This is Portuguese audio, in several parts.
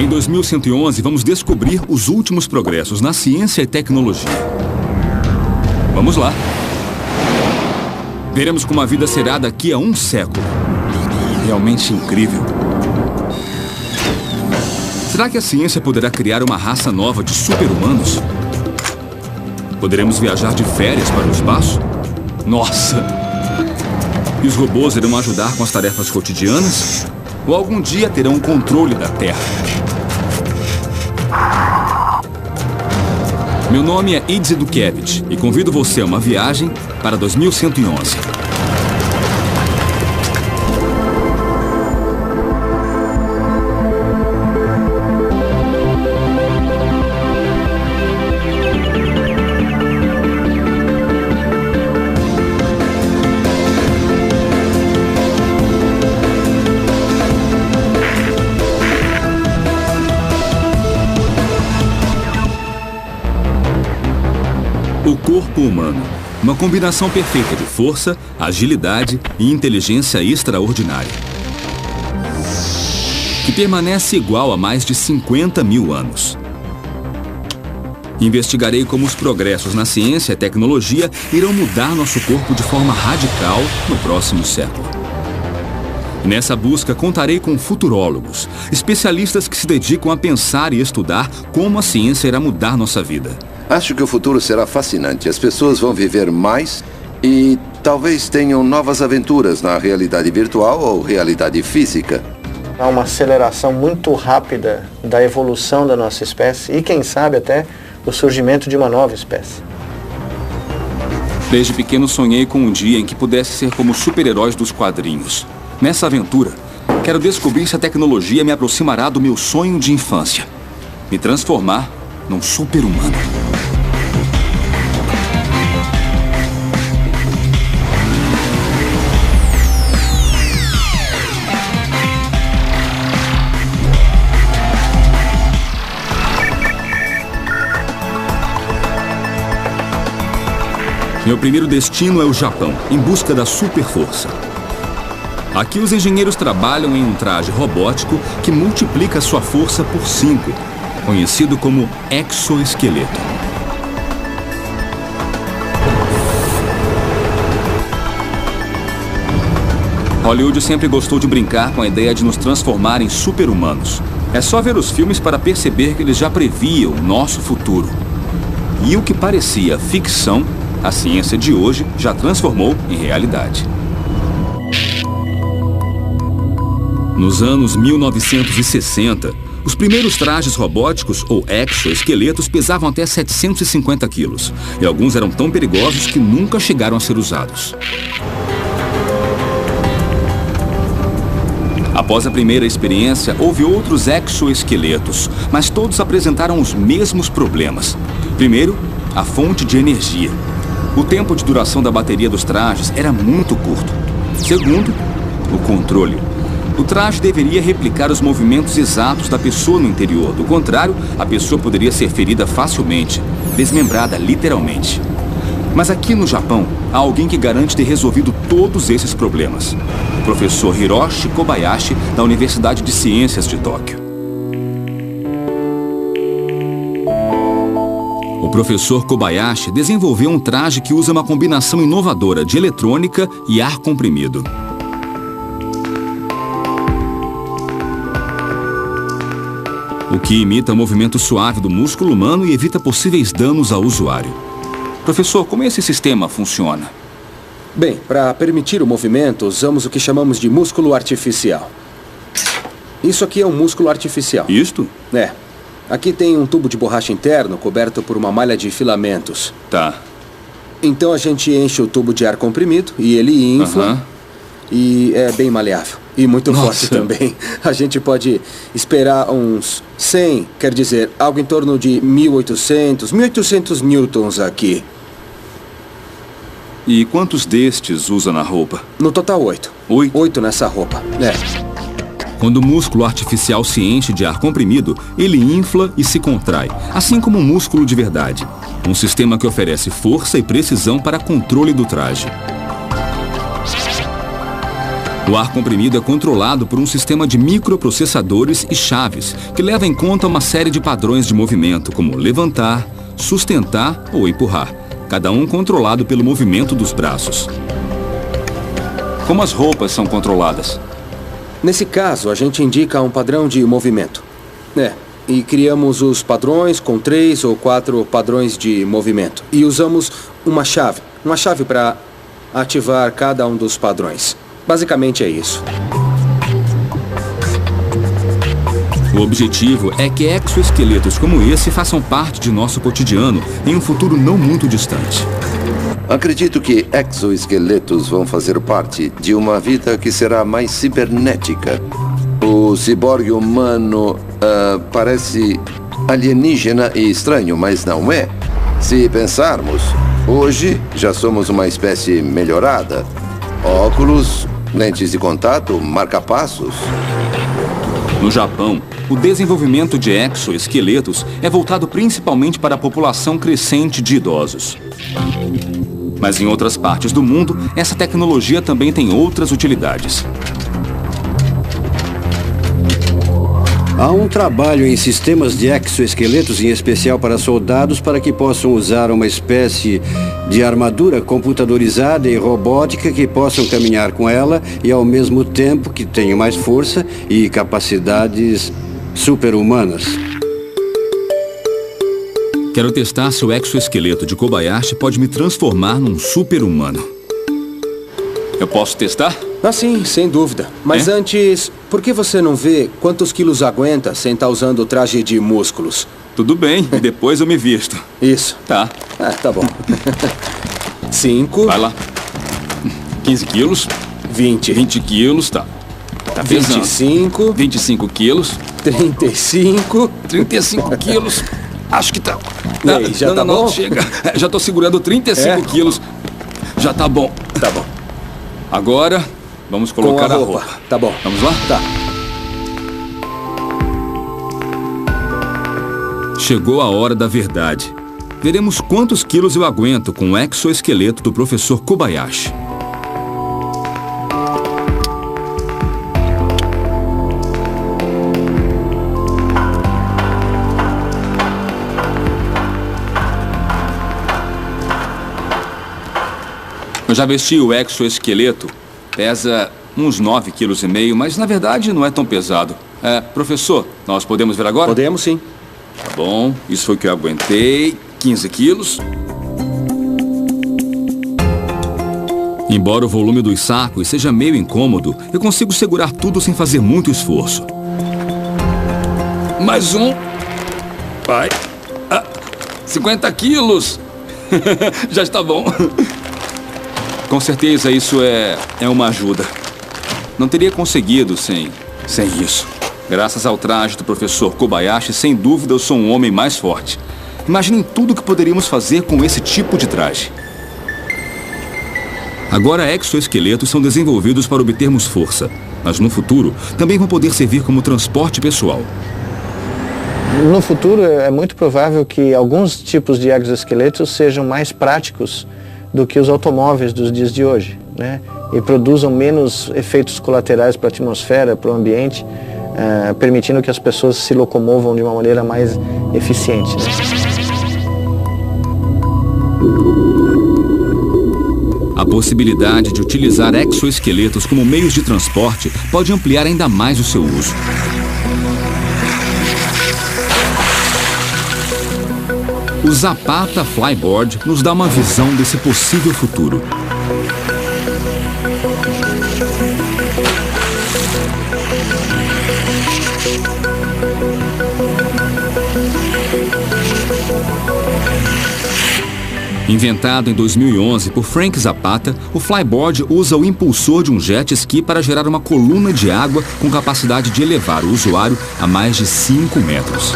Em 2111, vamos descobrir os últimos progressos na ciência e tecnologia. Vamos lá. Veremos como a vida será daqui a um século. Realmente incrível. Será que a ciência poderá criar uma raça nova de super-humanos? Poderemos viajar de férias para o espaço? Nossa! E os robôs irão ajudar com as tarefas cotidianas? Ou algum dia terão o controle da Terra? Meu nome é Idze Dukevich e convido você a uma viagem para 2111. O corpo humano, uma combinação perfeita de força, agilidade e inteligência extraordinária, que permanece igual há mais de 50 mil anos. Investigarei como os progressos na ciência e tecnologia irão mudar nosso corpo de forma radical no próximo século. Nessa busca, contarei com futurólogos, especialistas que se dedicam a pensar e estudar como a ciência irá mudar nossa vida. Acho que o futuro será fascinante. As pessoas vão viver mais e talvez tenham novas aventuras na realidade virtual ou realidade física. Há uma aceleração muito rápida da evolução da nossa espécie e, quem sabe, até o surgimento de uma nova espécie. Desde pequeno sonhei com um dia em que pudesse ser como os super-heróis dos quadrinhos. Nessa aventura, quero descobrir se a tecnologia me aproximará do meu sonho de infância. Me transformar num super-humano. Meu primeiro destino é o Japão, em busca da super-força. Aqui os engenheiros trabalham em um traje robótico que multiplica sua força por 5, conhecido como exoesqueleto. Hollywood sempre gostou de brincar com a ideia de nos transformar em super-humanos. É só ver os filmes para perceber que eles já previam o nosso futuro. E o que parecia ficção, a ciência de hoje já transformou em realidade. Nos anos 1960, os primeiros trajes robóticos, ou exoesqueletos, pesavam até 750 quilos. E alguns eram tão perigosos que nunca chegaram a ser usados. Após a primeira experiência, houve outros exoesqueletos, mas todos apresentaram os mesmos problemas. Primeiro, a fonte de energia. O tempo de duração da bateria dos trajes era muito curto. Segundo, o controle. O traje deveria replicar os movimentos exatos da pessoa no interior. Do contrário, a pessoa poderia ser ferida facilmente, desmembrada literalmente. Mas aqui no Japão, há alguém que garante ter resolvido todos esses problemas. O professor Hiroshi Kobayashi, da Universidade de Ciências de Tóquio. O professor Kobayashi desenvolveu um traje que usa uma combinação inovadora de eletrônica e ar comprimido. O que imita o movimento suave do músculo humano e evita possíveis danos ao usuário. Professor, como esse sistema funciona? Bem, para permitir o movimento, usamos o que chamamos de músculo artificial. Isso aqui é um músculo artificial. Isto? É. Aqui tem um tubo de borracha interno coberto por uma malha de filamentos. Tá. Então a gente enche o tubo de ar comprimido e ele infla. E é bem maleável. E muito forte também. A gente pode esperar uns 100, quer dizer, algo em torno de 1.800 newtons aqui. E quantos destes usa na roupa? No total 8. 8? 8 nessa roupa, é. Quando o músculo artificial se enche de ar comprimido, ele infla e se contrai, assim como um músculo de verdade. Um sistema que oferece força e precisão para controle do traje. O ar comprimido é controlado por um sistema de microprocessadores e chaves que leva em conta uma série de padrões de movimento, como levantar, sustentar ou empurrar, cada um controlado pelo movimento dos braços. Como as roupas são controladas? Nesse caso, a gente indica um padrão de movimento. E criamos os padrões com 3 ou 4 padrões de movimento. E usamos uma chave para ativar cada um dos padrões. Basicamente é isso. O objetivo é que exoesqueletos como esse façam parte de nosso cotidiano em um futuro não muito distante. Acredito que exoesqueletos vão fazer parte de uma vida que será mais cibernética. O ciborgue humano parece alienígena e estranho, mas não é. Se pensarmos, hoje já somos uma espécie melhorada. Óculos, lentes de contato, marca-passos. No Japão, o desenvolvimento de exoesqueletos é voltado principalmente para a população crescente de idosos. Mas em outras partes do mundo, essa tecnologia também tem outras utilidades. Há um trabalho em sistemas de exoesqueletos, em especial para soldados, para que possam usar uma espécie de armadura computadorizada e robótica que possam caminhar com ela e ao mesmo tempo que tenham mais força e capacidades super-humanas. Quero testar se o exoesqueleto de Kobayashi pode me transformar num super-humano. Eu posso testar? Sim, sem dúvida. Mas antes, por que você não vê quantos quilos aguenta sem estar usando o traje de músculos? Tudo bem, e depois eu me visto. Isso. Tá. Tá bom. 5. Vai lá. 15 quilos. 20. 20 quilos, tá. Tá pesando. 25. 25 quilos. 35. 35 quilos. Acho que tá. E aí, já tá bom? Chega. Já tô segurando 35 quilos. Já tá bom. Tá bom. Agora, vamos colocar a roupa. Tá bom. Vamos lá? Tá. Chegou a hora da verdade. Veremos quantos quilos eu aguento com o exoesqueleto do professor Kobayashi. Eu já vesti o exoesqueleto. Pesa uns 9,5 kg, mas na verdade não é tão pesado. Professor, nós podemos ver agora? Podemos, sim. Tá bom, isso foi o que eu aguentei. 15 quilos. Embora o volume dos sacos seja meio incômodo, eu consigo segurar tudo sem fazer muito esforço. Mais um. Vai. 50 quilos. Já está bom. Com certeza isso é uma ajuda. Não teria conseguido sem isso. Graças ao traje do professor Kobayashi, sem dúvida eu sou um homem mais forte. Imaginem tudo o que poderíamos fazer com esse tipo de traje. Agora exoesqueletos são desenvolvidos para obtermos força, mas no futuro também vão poder servir como transporte pessoal. No futuro é muito provável que alguns tipos de exoesqueletos sejam mais práticos do que os automóveis dos dias de hoje, né? E produzam menos efeitos colaterais para a atmosfera, para o ambiente, permitindo que as pessoas se locomovam de uma maneira mais eficiente, né? A possibilidade de utilizar exoesqueletos como meios de transporte pode ampliar ainda mais o seu uso. O Zapata Flyboard nos dá uma visão desse possível futuro. Inventado em 2011 por Frank Zapata, o Flyboard usa o impulsor de um jet ski para gerar uma coluna de água com capacidade de elevar o usuário a mais de 5 metros.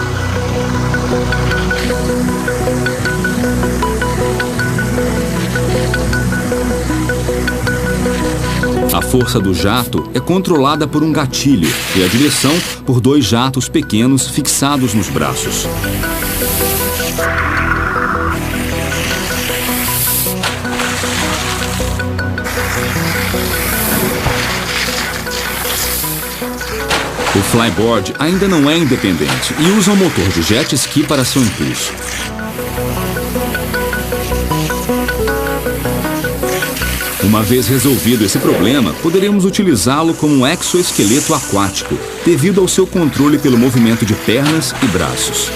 A força do jato é controlada por um gatilho e a direção por 2 jatos pequenos fixados nos braços. O flyboard ainda não é independente e usa um motor de jet ski para seu impulso. Uma vez resolvido esse problema, poderemos utilizá-lo como um exoesqueleto aquático, devido ao seu controle pelo movimento de pernas e braços.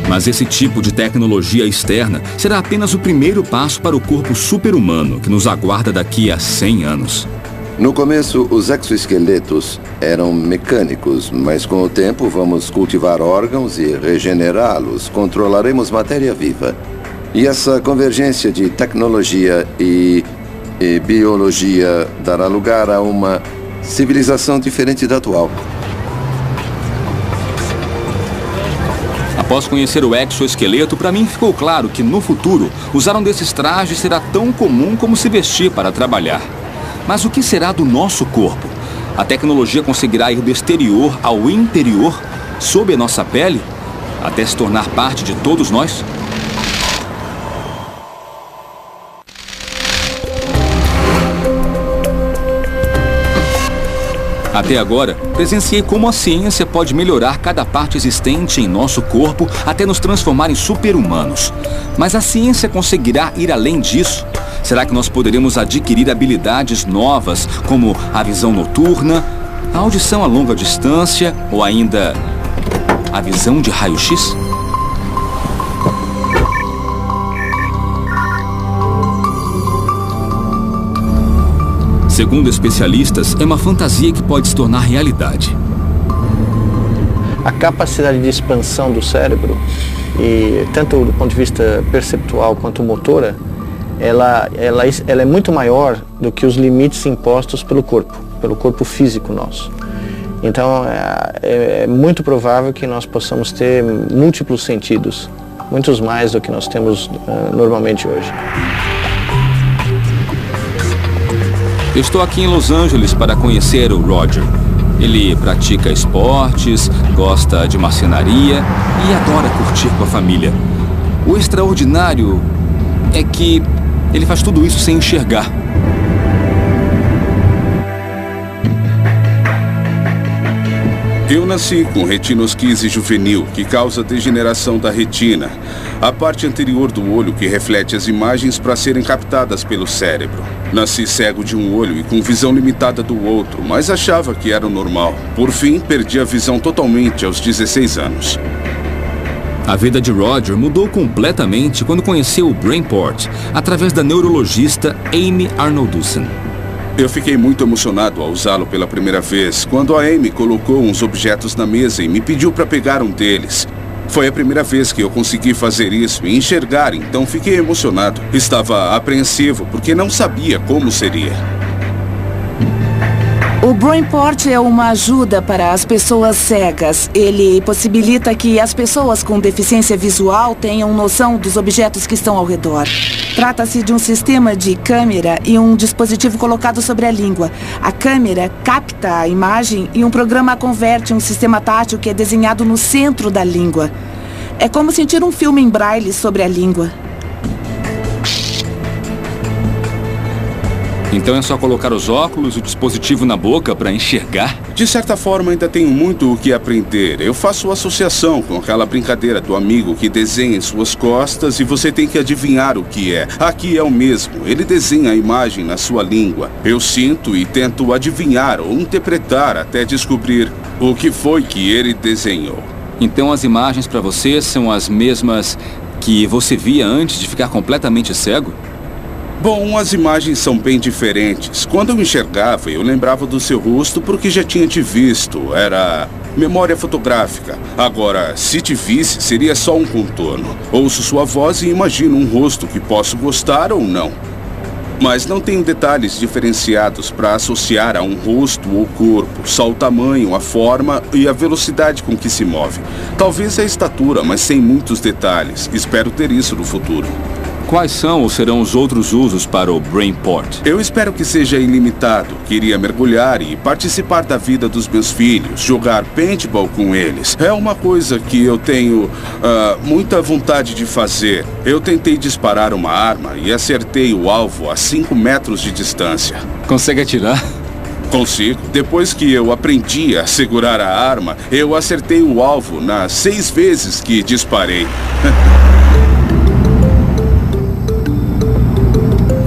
Mas esse tipo de tecnologia externa será apenas o primeiro passo para o corpo super-humano que nos aguarda daqui a 100 anos. No começo, os exoesqueletos eram mecânicos, mas com o tempo vamos cultivar órgãos e regenerá-los. Controlaremos matéria viva. E essa convergência de tecnologia e biologia dará lugar a uma civilização diferente da atual. Após conhecer o exoesqueleto, para mim ficou claro que no futuro, usar um desses trajes será tão comum como se vestir para trabalhar. Mas o que será do nosso corpo? A tecnologia conseguirá ir do exterior ao interior, sob a nossa pele, até se tornar parte de todos nós? Até agora, presenciei como a ciência pode melhorar cada parte existente em nosso corpo até nos transformar em super-humanos. Mas a ciência conseguirá ir além disso? Será que nós poderemos adquirir habilidades novas, como a visão noturna, a audição a longa distância ou ainda a visão de raio-x? Segundo especialistas, é uma fantasia que pode se tornar realidade. A capacidade de expansão do cérebro, e tanto do ponto de vista perceptual quanto motora, ela é muito maior do que os limites impostos pelo corpo físico nosso. Então, é muito provável que nós possamos ter múltiplos sentidos, muitos mais do que nós temos normalmente hoje. Eu estou aqui em Los Angeles para conhecer o Roger. Ele pratica esportes, gosta de marcenaria e adora curtir com a família. O extraordinário é que ele faz tudo isso sem enxergar. Eu nasci com retinosquise juvenil, que causa degeneração da retina, a parte anterior do olho que reflete as imagens para serem captadas pelo cérebro. Nasci cego de um olho e com visão limitada do outro, mas achava que era o normal. Por fim, perdi a visão totalmente aos 16 anos. A vida de Roger mudou completamente quando conheceu o Brainport, através da neurologista Amy Arnoldussen. Eu fiquei muito emocionado ao usá-lo pela primeira vez, quando a Amy colocou uns objetos na mesa e me pediu para pegar um deles. Foi a primeira vez que eu consegui fazer isso e enxergar, então fiquei emocionado. Estava apreensivo porque não sabia como seria. O Brainport é uma ajuda para as pessoas cegas. Ele possibilita que as pessoas com deficiência visual tenham noção dos objetos que estão ao redor. Trata-se de um sistema de câmera e um dispositivo colocado sobre a língua. A câmera capta a imagem e um programa a converte em um sistema tátil que é desenhado no centro da língua. É como sentir um filme em braille sobre a língua. Então é só colocar os óculos e o dispositivo na boca para enxergar? De certa forma, ainda tenho muito o que aprender. Eu faço associação com aquela brincadeira do amigo que desenha em suas costas e você tem que adivinhar o que é. Aqui é o mesmo. Ele desenha a imagem na sua língua. Eu sinto e tento adivinhar ou interpretar até descobrir o que foi que ele desenhou. Então as imagens para você são as mesmas que você via antes de ficar completamente cego? Bom, as imagens são bem diferentes. Quando eu enxergava, eu lembrava do seu rosto porque já tinha te visto. Era memória fotográfica. Agora, se te visse, seria só um contorno. Ouço sua voz e imagino um rosto que posso gostar ou não. Mas não tenho detalhes diferenciados para associar a um rosto ou corpo. Só o tamanho, a forma e a velocidade com que se move. Talvez a estatura, mas sem muitos detalhes. Espero ter isso no futuro. Quais são ou serão os outros usos para o Brainport? Eu espero que seja ilimitado. Queria mergulhar e participar da vida dos meus filhos, jogar paintball com eles. É uma coisa que eu tenho muita vontade de fazer. Eu tentei disparar uma arma e acertei o alvo a 5 metros de distância. Consegue atirar? Consigo. Depois que eu aprendi a segurar a arma, eu acertei o alvo nas 6 vezes que disparei.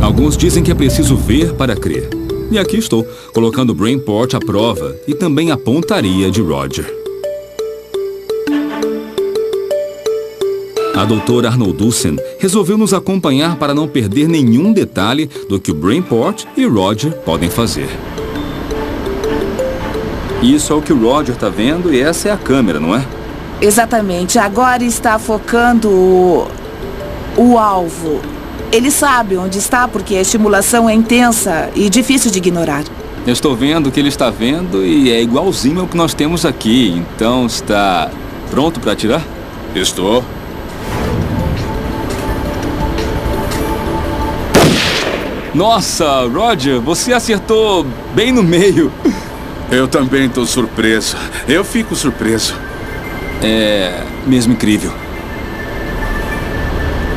Alguns dizem que é preciso ver para crer. E aqui estou, colocando o Brainport à prova e também a pontaria de Roger. A doutora Arnoldussen resolveu nos acompanhar para não perder nenhum detalhe do que o Brainport e Roger podem fazer. Isso é o que o Roger está vendo e essa é a câmera, não é? Exatamente. Agora está focando o alvo. Ele sabe onde está porque a estimulação é intensa e difícil de ignorar. Eu estou vendo o que ele está vendo e é igualzinho ao que nós temos aqui. Então está pronto para atirar? Estou. Nossa, Roger, você acertou bem no meio. Eu também estou surpreso. Eu fico surpreso. É mesmo incrível.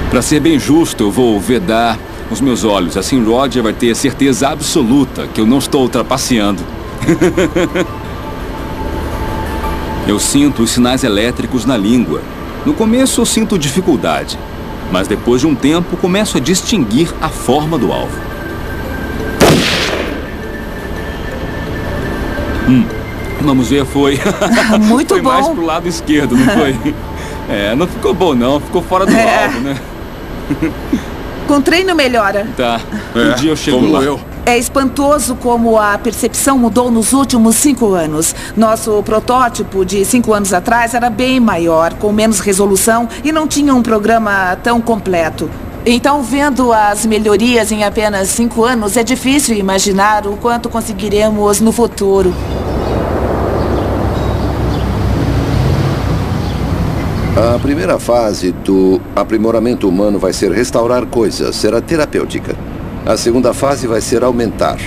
Para ser bem justo, eu vou vedar os meus olhos. Assim, Roger vai ter certeza absoluta que eu não estou trapaceando. Eu sinto os sinais elétricos na língua. No começo eu sinto dificuldade, mas depois de um tempo começo a distinguir a forma do alvo. Vamos ver, foi... Muito foi bom. mais pro lado esquerdo, não foi? Não ficou bom não, ficou fora do alvo, né? Com treino melhora. Tá, um dia eu chego como lá. eu. É espantoso como a percepção mudou nos últimos 5 anos. Nosso protótipo de 5 anos atrás era bem maior, com menos resolução e não tinha um programa tão completo. Então, vendo as melhorias em apenas 5 anos, é difícil imaginar o quanto conseguiremos no futuro. A primeira fase do aprimoramento humano vai ser restaurar coisas, será terapêutica. A segunda fase vai ser aumentar.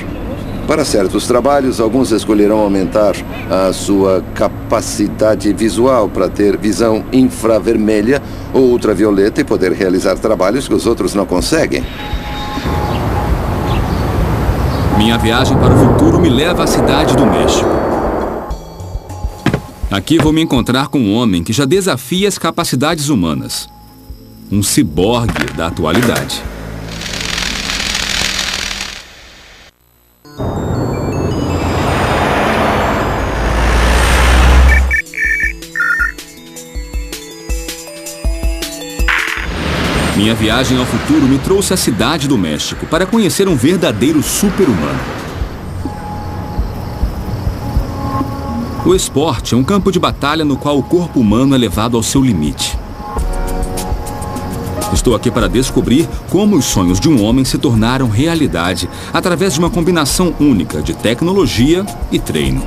Para certos trabalhos, alguns escolherão aumentar a sua capacidade visual para ter visão infravermelha ou ultravioleta e poder realizar trabalhos que os outros não conseguem. Minha viagem para o futuro me leva à cidade do México. Aqui vou me encontrar com um homem que já desafia as capacidades humanas. Um ciborgue da atualidade. Minha viagem ao futuro me trouxe à cidade do México para conhecer um verdadeiro super-humano. O esporte é um campo de batalha no qual o corpo humano é levado ao seu limite. Estou aqui para descobrir como os sonhos de um homem se tornaram realidade através de uma combinação única de tecnologia e treino.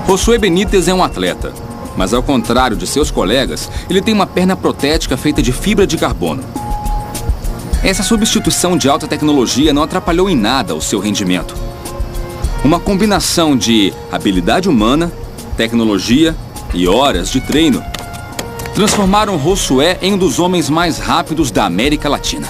Josué Benítez é um atleta, mas ao contrário de seus colegas, ele tem uma perna protética feita de fibra de carbono. Essa substituição de alta tecnologia não atrapalhou em nada o seu rendimento. Uma combinação de habilidade humana, tecnologia e horas de treino transformaram Josué em um dos homens mais rápidos da América Latina.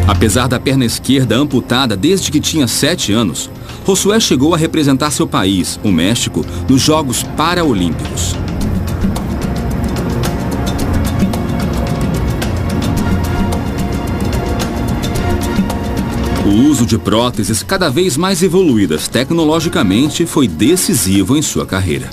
Apesar da perna esquerda amputada desde que tinha 7 anos, Josué chegou a representar seu país, o México, nos Jogos Paraolímpicos. O uso de próteses cada vez mais evoluídas tecnologicamente foi decisivo em sua carreira.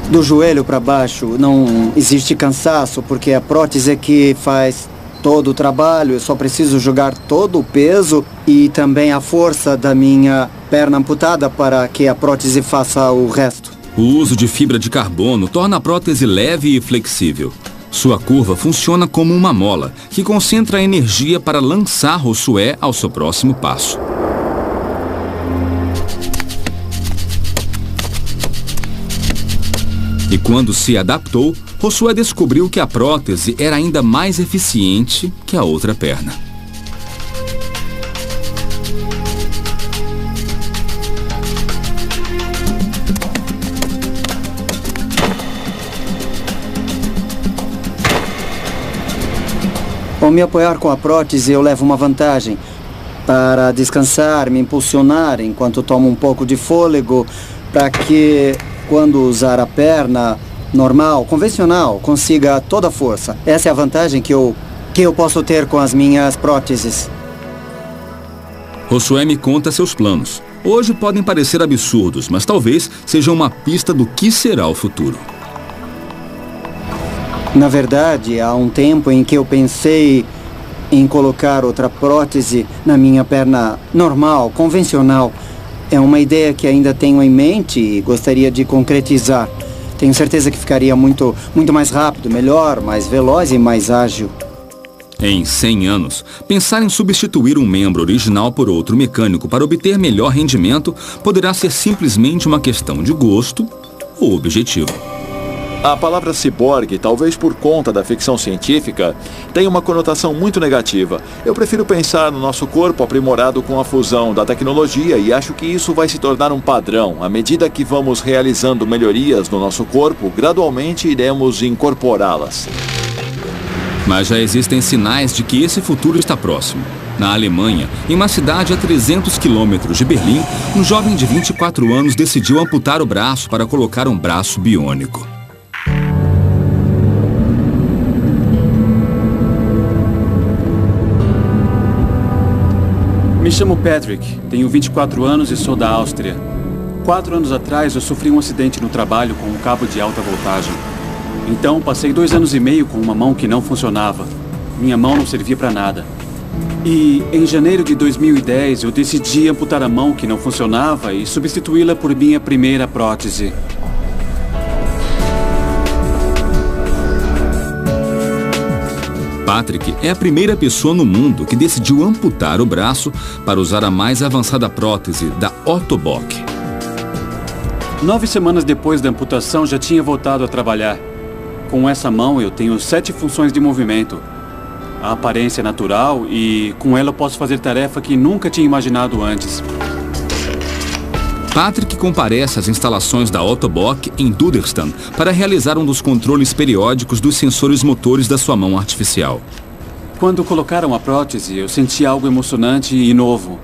Do joelho para baixo não existe cansaço, porque a prótese é que faz todo o trabalho. Eu só preciso jogar todo o peso e também a força da minha perna amputada para que a prótese faça o resto. O uso de fibra de carbono torna a prótese leve e flexível. Sua curva funciona como uma mola, que concentra a energia para lançar Josué ao seu próximo passo. E quando se adaptou, Josué descobriu que a prótese era ainda mais eficiente que a outra perna. Ao me apoiar com a prótese, eu levo uma vantagem. Para descansar, me impulsionar enquanto tomo um pouco de fôlego, para que, quando usar a perna normal, convencional, consiga toda a força. Essa é a vantagem que eu posso ter com as minhas próteses. Josué me conta seus planos. Hoje podem parecer absurdos, mas talvez sejam uma pista do que será o futuro. Na verdade, há um tempo em que eu pensei em colocar outra prótese na minha perna normal, convencional. É uma ideia que ainda tenho em mente e gostaria de concretizar. Tenho certeza que ficaria muito mais rápido, melhor, mais veloz e mais ágil. Em 100 anos, pensar em substituir um membro original por outro mecânico para obter melhor rendimento poderá ser simplesmente uma questão de gosto ou objetivo. A palavra ciborgue, talvez por conta da ficção científica, tem uma conotação muito negativa. Eu prefiro pensar no nosso corpo aprimorado com a fusão da tecnologia e acho que isso vai se tornar um padrão. À medida que vamos realizando melhorias no nosso corpo, gradualmente iremos incorporá-las. Mas já existem sinais de que esse futuro está próximo. Na Alemanha, em uma cidade a 300 quilômetros de Berlim, um jovem de 24 anos decidiu amputar o braço para colocar um braço biônico. Me chamo Patrick, tenho 24 anos e sou da Áustria. 4 anos atrás eu sofri um acidente no trabalho com um cabo de alta voltagem. Então passei 2 anos e meio com uma mão que não funcionava. Minha mão não servia para nada. E em janeiro de 2010 eu decidi amputar a mão que não funcionava e substituí-la por minha primeira prótese. Patrick é a primeira pessoa no mundo que decidiu amputar o braço para usar a mais avançada prótese da Ottobock. 9 semanas depois da amputação já tinha voltado a trabalhar. Com essa mão eu tenho 7 funções de movimento. A aparência natural e com ela eu posso fazer tarefa que nunca tinha imaginado antes. Patrick comparece às instalações da Ottobock em Duderstan para realizar um dos controles periódicos dos sensores motores da sua mão artificial. Quando colocaram a prótese, eu senti algo emocionante e novo.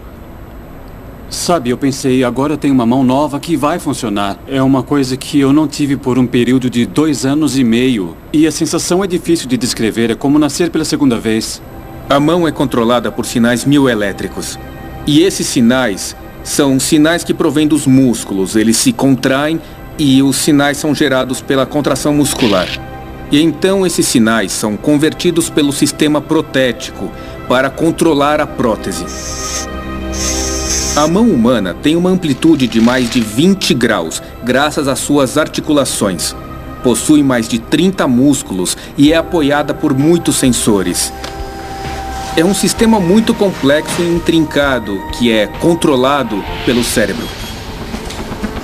Sabe, eu pensei, agora eu tenho uma mão nova que vai funcionar. É uma coisa que eu não tive por um período de 2 anos e meio. E a sensação é difícil de descrever, é como nascer pela segunda vez. A mão é controlada por sinais mioelétricos. E esses sinais são sinais que provêm dos músculos. Eles se contraem e os sinais são gerados pela contração muscular. E então esses sinais são convertidos pelo sistema protético para controlar a prótese. A mão humana tem uma amplitude de mais de 20 graus, graças às suas articulações. Possui mais de 30 músculos e é apoiada por muitos sensores. É um sistema muito complexo e intrincado, que é controlado pelo cérebro.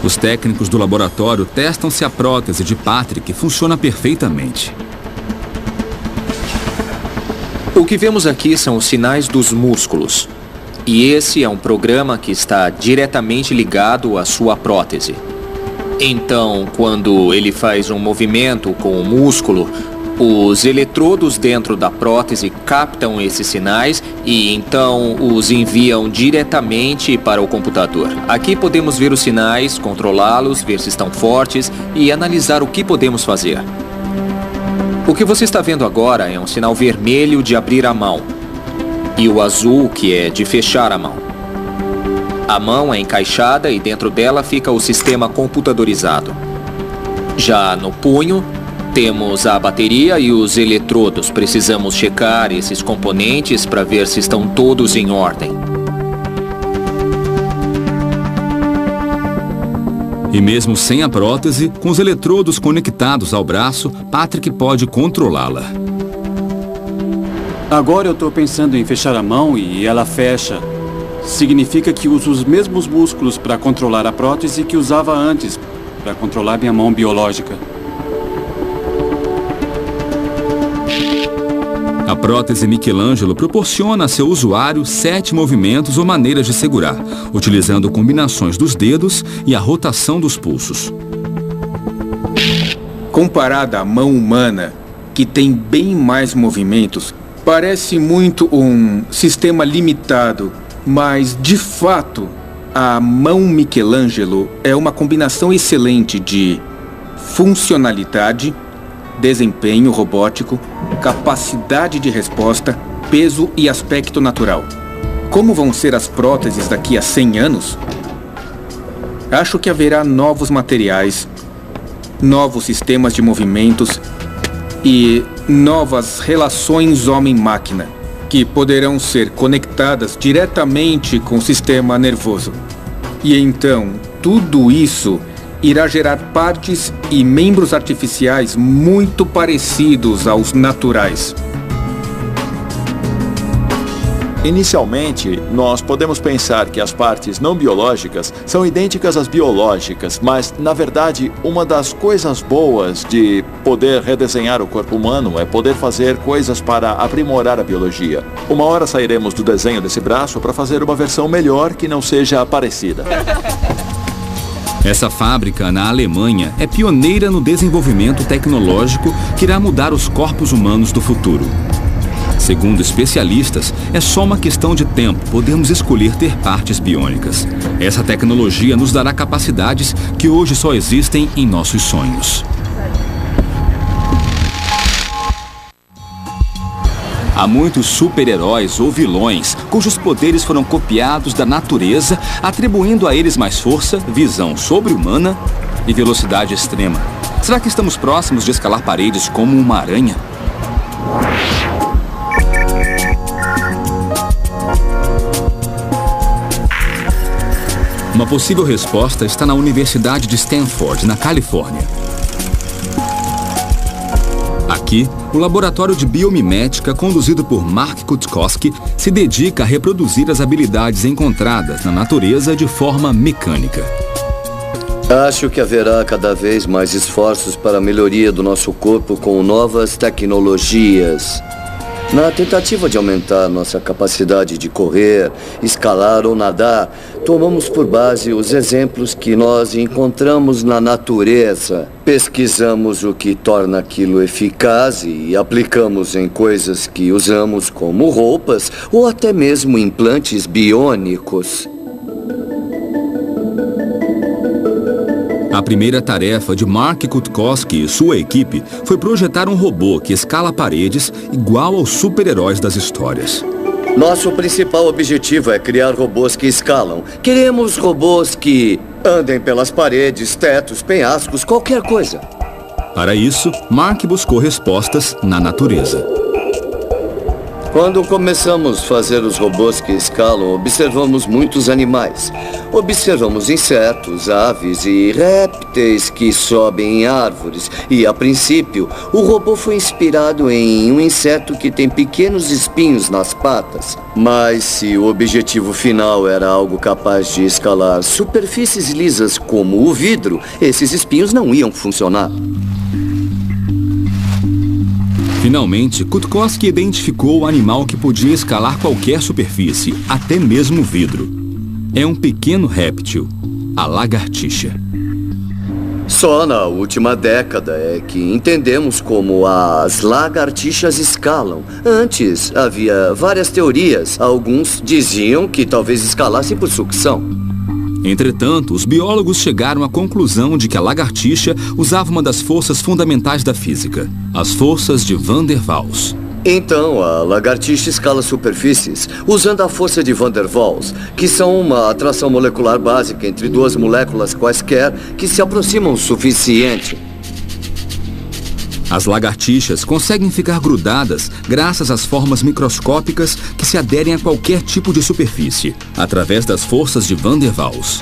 Os técnicos do laboratório testam se a prótese de Patrick funciona perfeitamente. O que vemos aqui são os sinais dos músculos. E esse é um programa que está diretamente ligado à sua prótese. Então, quando ele faz um movimento com o músculo, os eletrodos dentro da prótese captam esses sinais e então os enviam diretamente para o computador. Aqui podemos ver os sinais, controlá-los, ver se estão fortes e analisar o que podemos fazer. O que você está vendo agora é um sinal vermelho de abrir a mão e o azul que é de fechar a mão. A mão é encaixada e dentro dela fica o sistema computadorizado. Já no punho, temos a bateria e os eletrodos. Precisamos checar esses componentes para ver se estão todos em ordem. E mesmo sem a prótese, com os eletrodos conectados ao braço, Patrick pode controlá-la. Agora eu estou pensando em fechar a mão e ela fecha. Significa que uso os mesmos músculos para controlar a prótese que usava antes, para controlar minha mão biológica. prótese Michelangelo proporciona a seu usuário 7 movimentos ou maneiras de segurar, utilizando combinações dos dedos e a rotação dos pulsos. Comparada à mão humana, que tem bem mais movimentos, parece muito um sistema limitado, mas, de fato, a mão Michelangelo é uma combinação excelente de funcionalidade, desempenho robótico, capacidade de resposta, peso e aspecto natural. Como vão ser as próteses daqui a 100 anos? Acho que haverá novos materiais, novos sistemas de movimentos e novas relações homem-máquina, que poderão ser conectadas diretamente com o sistema nervoso. E então, tudo isso irá gerar partes e membros artificiais muito parecidos aos naturais. Inicialmente, nós podemos pensar que as partes não biológicas são idênticas às biológicas, mas, na verdade, uma das coisas boas de poder redesenhar o corpo humano é poder fazer coisas para aprimorar a biologia. Uma hora sairemos do desenho desse braço para fazer uma versão melhor que não seja parecida. Essa fábrica, na Alemanha, é pioneira no desenvolvimento tecnológico que irá mudar os corpos humanos do futuro. Segundo especialistas, é só uma questão de tempo podermos escolher ter partes biônicas. Essa tecnologia nos dará capacidades que hoje só existem em nossos sonhos. Há muitos super-heróis ou vilões cujos poderes foram copiados da natureza, atribuindo a eles mais força, visão sobre-humana e velocidade extrema. Será que estamos próximos de escalar paredes como uma aranha? Uma possível resposta está na Universidade de Stanford, na Califórnia. Aqui, o laboratório de biomimética, conduzido por Mark Cutkosky, se dedica a reproduzir as habilidades encontradas na natureza de forma mecânica. Acho que haverá cada vez mais esforços para a melhoria do nosso corpo com novas tecnologias. Na tentativa de aumentar nossa capacidade de correr, escalar ou nadar, tomamos por base os exemplos que nós encontramos na natureza. Pesquisamos o que torna aquilo eficaz e aplicamos em coisas que usamos como roupas ou até mesmo implantes biônicos. A primeira tarefa de Mark Cutkosky e sua equipe foi projetar um robô que escala paredes igual aos super-heróis das histórias. Nosso principal objetivo é criar robôs que escalam. Queremos robôs que andem pelas paredes, tetos, penhascos, qualquer coisa. Para isso, Mark buscou respostas na natureza. Quando começamos a fazer os robôs que escalam, observamos muitos animais. Observamos insetos, aves e répteis que sobem em árvores. E, a princípio, o robô foi inspirado em um inseto que tem pequenos espinhos nas patas. Mas se o objetivo final era algo capaz de escalar superfícies lisas como o vidro, esses espinhos não iam funcionar. Finalmente, Cutkosky identificou o animal que podia escalar qualquer superfície, até mesmo vidro. É um pequeno réptil, a lagartixa. Só na última década é que entendemos como as lagartixas escalam. Antes, havia várias teorias. Alguns diziam que talvez escalasse por sucção. Entretanto, os biólogos chegaram à conclusão de que a lagartixa usava uma das forças fundamentais da física, as forças de Van der Waals. Então, a lagartixa escala superfícies usando a força de Van der Waals, que são uma atração molecular básica entre duas moléculas quaisquer que se aproximam o suficiente. As lagartixas conseguem ficar grudadas graças às formas microscópicas que se aderem a qualquer tipo de superfície, através das forças de Van der Waals.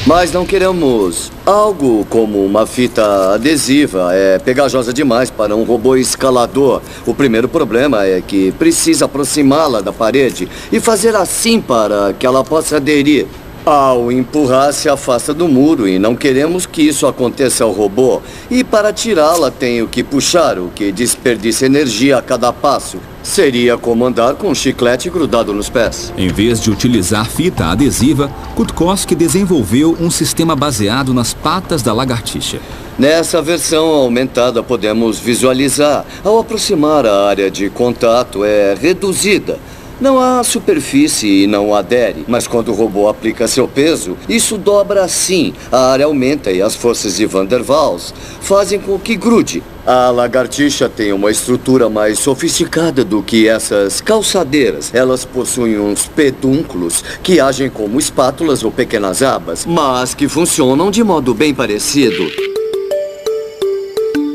Mas não queremos algo como uma fita adesiva. É pegajosa demais para um robô escalador. O primeiro problema é que precisa aproximá-la da parede e fazer assim para que ela possa aderir. Ao empurrar, se afasta do muro e não queremos que isso aconteça ao robô. E para tirá-la, tenho que puxar, o que desperdiça energia a cada passo. Seria como andar com um chiclete grudado nos pés. Em vez de utilizar fita adesiva, Kutkowski desenvolveu um sistema baseado nas patas da lagartixa. Nessa versão aumentada, podemos visualizar. Ao aproximar, a área de contato é reduzida. Não há superfície e não adere, mas quando o robô aplica seu peso, isso dobra assim. A área aumenta e as forças de Van der Waals fazem com que grude. A lagartixa tem uma estrutura mais sofisticada do que essas calçadeiras. Elas possuem uns pedúnculos que agem como espátulas ou pequenas abas, mas que funcionam de modo bem parecido.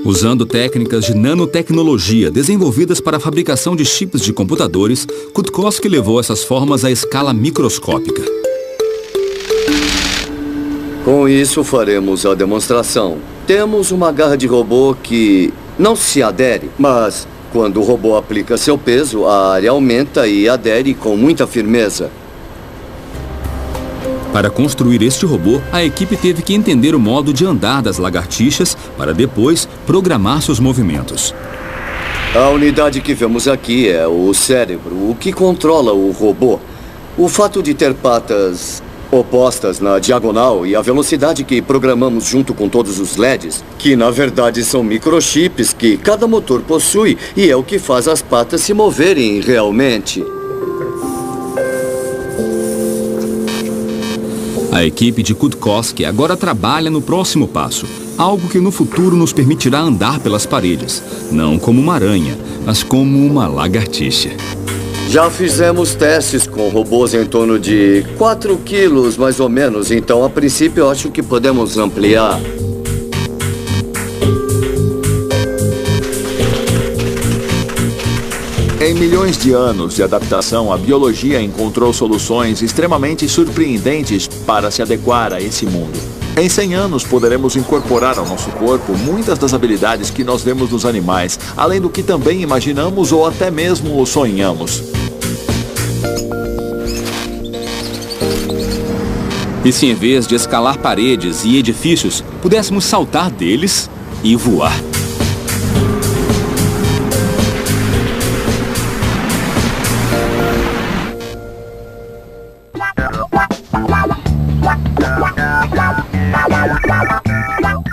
Usando técnicas de nanotecnologia desenvolvidas para a fabricação de chips de computadores, Kutkowski levou essas formas à escala microscópica. Com isso, faremos a demonstração. Temos uma garra de robô que não se adere, mas quando o robô aplica seu peso, a área aumenta e adere com muita firmeza. Para construir este robô, a equipe teve que entender o modo de andar das lagartixas para depois programar seus movimentos. A unidade que vemos aqui é o cérebro, o que controla o robô. O fato de ter patas opostas na diagonal e a velocidade que programamos junto com todos os LEDs, que na verdade são microchips que cada motor possui e é o que faz as patas se moverem realmente. A equipe de Kutkowski agora trabalha no próximo passo, algo que no futuro nos permitirá andar pelas paredes, não como uma aranha, mas como uma lagartixa. Já fizemos testes com robôs em torno de 4 quilos, mais ou menos, então a princípio eu acho que podemos ampliar. Em milhões de anos de adaptação, a biologia encontrou soluções extremamente surpreendentes para se adequar a esse mundo. Em 100 anos, poderemos incorporar ao nosso corpo muitas das habilidades que nós vemos nos animais, além do que também imaginamos ou até mesmo sonhamos. E se em vez de escalar paredes e edifícios, pudéssemos saltar deles e voar?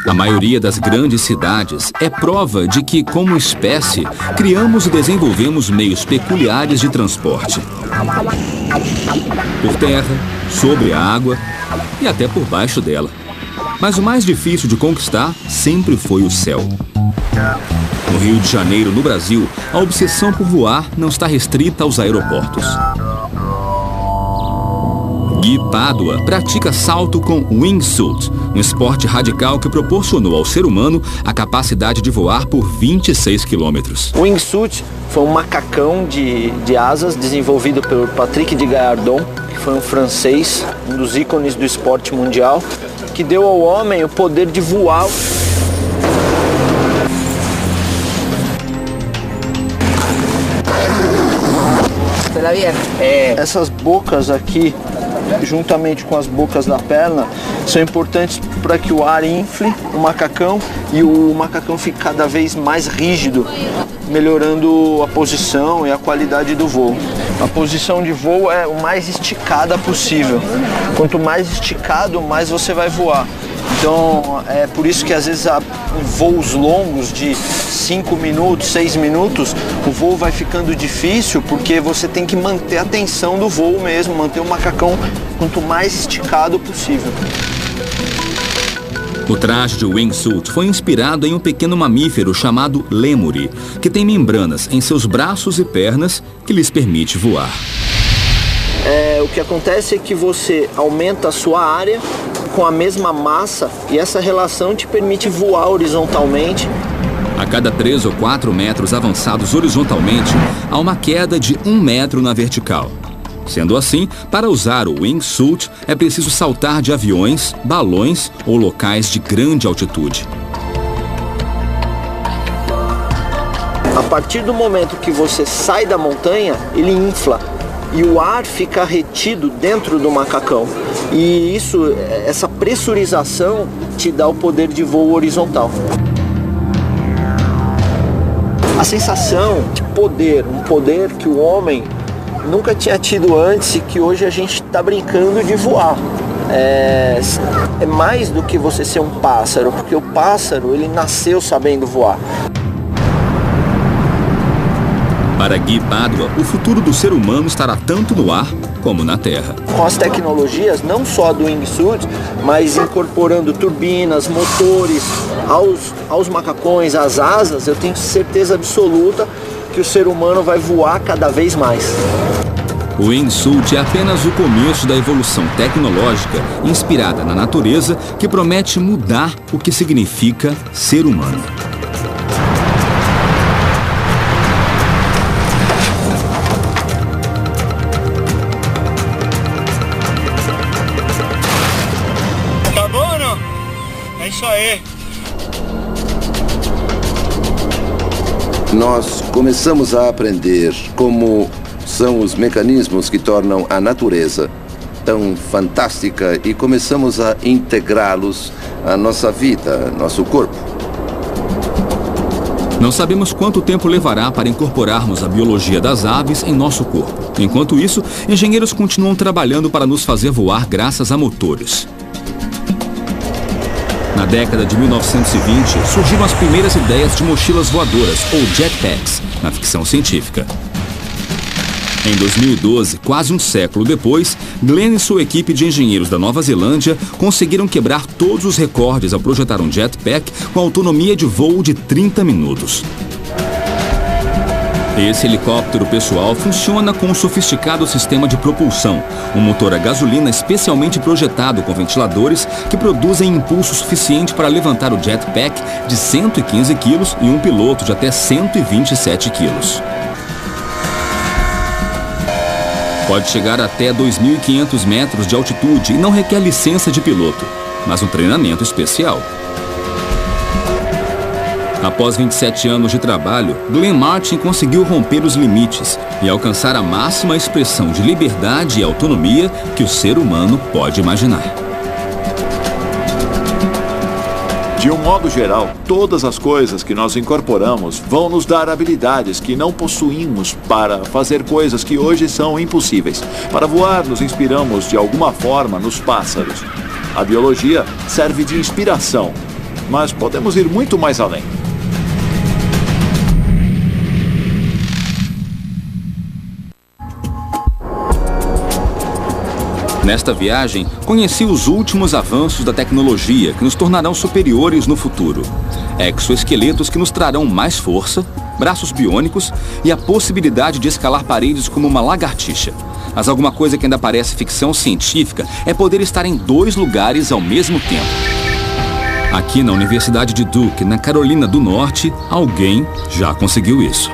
A maioria das grandes cidades é prova de que, como espécie, criamos e desenvolvemos meios peculiares de transporte. Por terra, sobre a água e até por baixo dela. Mas o mais difícil de conquistar sempre foi o céu. No Rio de Janeiro, no Brasil, a obsessão por voar não está restrita aos aeroportos. Gui Pádua pratica salto com wingsuit, um esporte radical que proporcionou ao ser humano a capacidade de voar por 26 quilômetros. O wingsuit foi um macacão de asas desenvolvido pelo Patrick de Gallardon, que foi um francês, um dos ícones do esporte mundial, que deu ao homem o poder de voar. Essas bocas aqui, juntamente com as bocas da perna, são importantes para que o ar infle o macacão e o macacão fique cada vez mais rígido, melhorando a posição e a qualidade do voo. A posição de voo é o mais esticada possível. Quanto mais esticado, mais você vai voar. Então, é por isso que às vezes em voos longos de 5 minutos, 6 minutos, o voo vai ficando difícil porque você tem que manter a tensão do voo mesmo, manter o macacão quanto mais esticado possível. O traje de wingsuit foi inspirado em um pequeno mamífero chamado lêmure, que tem membranas em seus braços e pernas que lhes permite voar. O que acontece é que você aumenta a sua área com a mesma massa e essa relação te permite voar horizontalmente. A cada 3 ou 4 metros avançados horizontalmente, há uma queda de 1 metro na vertical. Sendo assim, para usar o wingsuit, é preciso saltar de aviões, balões ou locais de grande altitude. A partir do momento que você sai da montanha, ele infla. e o ar fica retido dentro do macacão. E essa pressurização te dá o poder de voo horizontal. A sensação de poder, um poder que o homem nunca tinha tido antes e que hoje a gente está brincando de voar. É mais do que você ser um pássaro, porque o pássaro ele nasceu sabendo voar. Para Guy Padua, o futuro do ser humano estará tanto no ar como na terra. Com as tecnologias, não só do wingsuit, mas incorporando turbinas, motores aos macacões, às asas, eu tenho certeza absoluta que o ser humano vai voar cada vez mais. O wingsuit é apenas o começo da evolução tecnológica inspirada na natureza que promete mudar o que significa ser humano. Tá bom ou não? É isso aí. Nós começamos a aprender como são os mecanismos que tornam a natureza tão fantástica e começamos a integrá-los à nossa vida, nosso corpo. Não sabemos quanto tempo levará para incorporarmos a biologia das aves em nosso corpo. Enquanto isso, engenheiros continuam trabalhando para nos fazer voar graças a motores. Na década de 1920, surgiram as primeiras ideias de mochilas voadoras, ou jetpacks, na ficção científica. Em 2012, quase um século depois, Glenn e sua equipe de engenheiros da Nova Zelândia conseguiram quebrar todos os recordes ao projetar um jetpack com autonomia de voo de 30 minutos. Esse helicóptero pessoal funciona com um sofisticado sistema de propulsão, um motor a gasolina especialmente projetado com ventiladores que produzem impulso suficiente para levantar o jetpack de 115 quilos e um piloto de até 127 quilos. Pode chegar até 2.500 metros de altitude e não requer licença de piloto, mas um treinamento especial. Após 27 anos de trabalho, Glenn Martin conseguiu romper os limites e alcançar a máxima expressão de liberdade e autonomia que o ser humano pode imaginar. De um modo geral, todas as coisas que nós incorporamos vão nos dar habilidades que não possuímos para fazer coisas que hoje são impossíveis. Para voar, nos inspiramos de alguma forma nos pássaros. A biologia serve de inspiração, mas podemos ir muito mais além. Nesta viagem, conheci os últimos avanços da tecnologia que nos tornarão superiores no futuro. Exoesqueletos que nos trarão mais força, braços biônicos e a possibilidade de escalar paredes como uma lagartixa. Mas alguma coisa que ainda parece ficção científica é poder estar em 2 lugares ao mesmo tempo. Aqui na Universidade de Duke, na Carolina do Norte, alguém já conseguiu isso.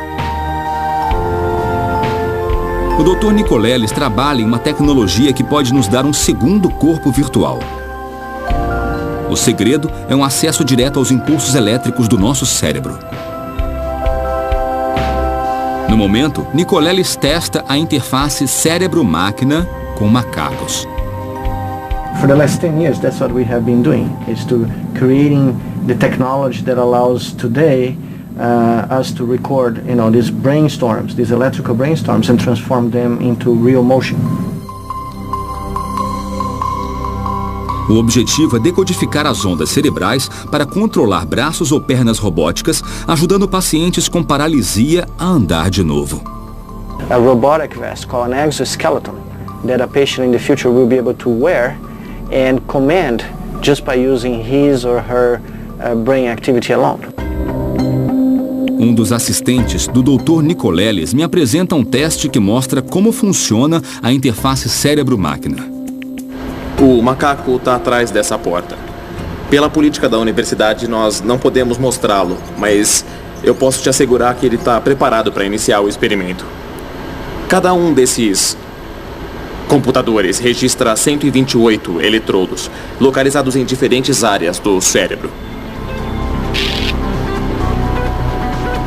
O Dr. Nicoleles trabalha em uma tecnologia que pode nos dar um segundo corpo virtual. O segredo é um acesso direto aos impulsos elétricos do nosso cérebro. No momento, Nicoleles testa a interface cérebro-máquina com macacos. For the last 10 years, that's what we have been doing, is to creating the technology that allows today us to record, these brainstorms, these electrical brainstorms, and transform them into real motion. O objetivo é decodificar as ondas cerebrais para controlar braços ou pernas robóticas, ajudando pacientes com paralisia a andar de novo. A robotic vest called an exoskeleton that a patient in the future will be able to wear and command just by using his or her brain activity alone. Um dos assistentes do Dr. Nicoleles me apresenta um teste que mostra como funciona a interface cérebro-máquina. O macaco está atrás dessa porta. Pela política da universidade, nós não podemos mostrá-lo, mas eu posso te assegurar que ele está preparado para iniciar o experimento. Cada um desses computadores registra 128 eletrodos, localizados em diferentes áreas do cérebro.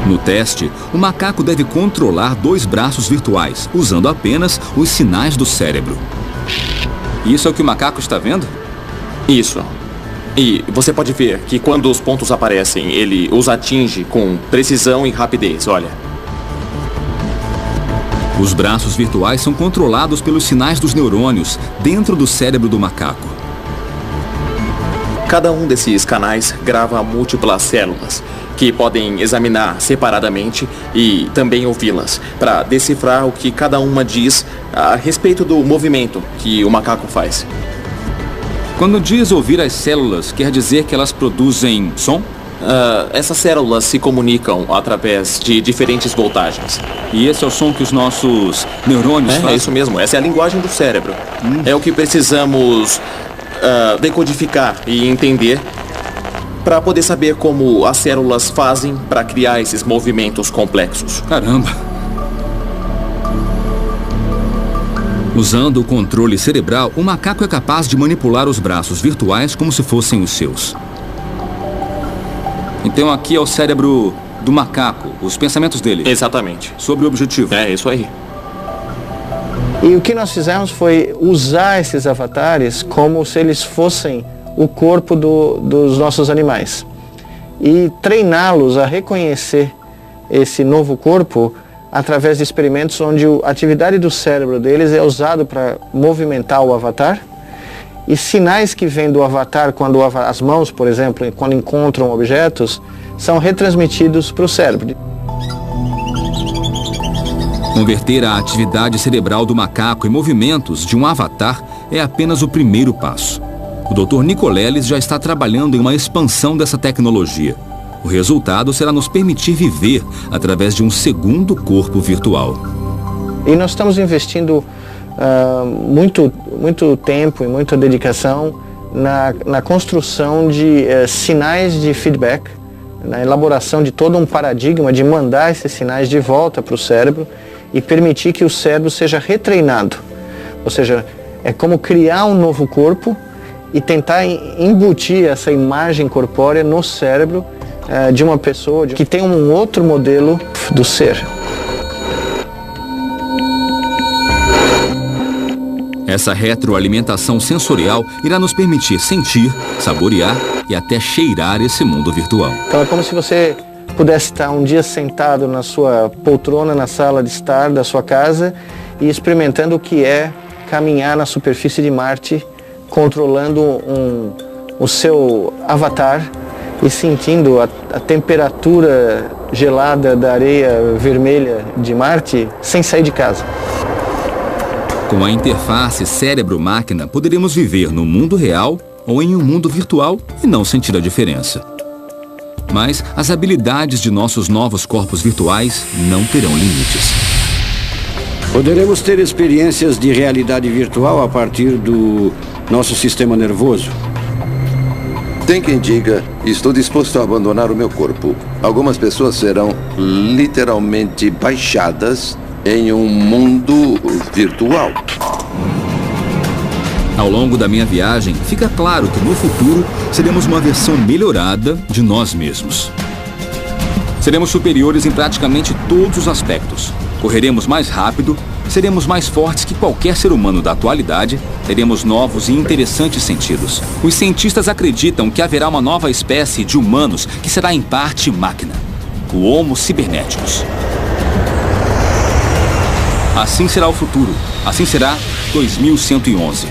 No teste, o macaco deve controlar 2 braços virtuais, usando apenas os sinais do cérebro. Isso é o que o macaco está vendo? Isso. E você pode ver que quando os pontos aparecem, ele os atinge com precisão e rapidez, olha. Os braços virtuais são controlados pelos sinais dos neurônios dentro do cérebro do macaco. Cada um desses canais grava múltiplas células, que podem examinar separadamente e também ouvi-las, para decifrar o que cada uma diz a respeito do movimento que o macaco faz. Quando diz ouvir as células, quer dizer que elas produzem som? Essas células se comunicam através de diferentes voltagens. E esse é o som que os nossos neurônios fazem? É isso mesmo, essa é a linguagem do cérebro. É o que precisamos decodificar e entender para poder saber como as células fazem para criar esses movimentos complexos. Caramba! Usando o controle cerebral, o macaco é capaz de manipular os braços virtuais como se fossem os seus. Então aqui é o cérebro do macaco, os pensamentos dele. Exatamente. Sobre o objetivo. É isso aí. E o que nós fizemos foi usar esses avatares como se eles fossem o corpo dos nossos animais. E treiná-los a reconhecer esse novo corpo através de experimentos onde a atividade do cérebro deles é usado para movimentar o avatar. E sinais que vêm do avatar, quando as mãos, por exemplo, quando encontram objetos, são retransmitidos para o cérebro. Converter a atividade cerebral do macaco em movimentos de um avatar é apenas o primeiro passo. O Dr. Nicoleles já está trabalhando em uma expansão dessa tecnologia. O resultado será nos permitir viver através de um segundo corpo virtual. E nós estamos investindo muito tempo e muita dedicação na construção de sinais de feedback, na elaboração de todo um paradigma de mandar esses sinais de volta para o cérebro e permitir que o cérebro seja retreinado. Ou seja, é como criar um novo corpo e tentar embutir essa imagem corpórea no cérebro de uma pessoa que tem um outro modelo do ser. Essa retroalimentação sensorial irá nos permitir sentir, saborear e até cheirar esse mundo virtual. Então é como se você pudesse estar um dia sentado na sua poltrona, na sala de estar da sua casa e experimentando o que é caminhar na superfície de Marte, controlando o seu avatar e sentindo a temperatura gelada da areia vermelha de Marte sem sair de casa. Com a interface cérebro-máquina, poderemos viver no mundo real ou em um mundo virtual e não sentir a diferença. Mas as habilidades de nossos novos corpos virtuais não terão limites. Poderemos ter experiências de realidade virtual a partir do nosso sistema nervoso? Tem quem diga, estou disposto a abandonar o meu corpo. Algumas pessoas serão literalmente baixadas em um mundo virtual. Ao longo da minha viagem, fica claro que no futuro seremos uma versão melhorada de nós mesmos. Seremos superiores em praticamente todos os aspectos. Correremos mais rápido, seremos mais fortes que qualquer ser humano da atualidade, teremos novos e interessantes sentidos. Os cientistas acreditam que haverá uma nova espécie de humanos que será em parte máquina, o Homo Cyberneticus. Assim será o futuro, assim será 2111.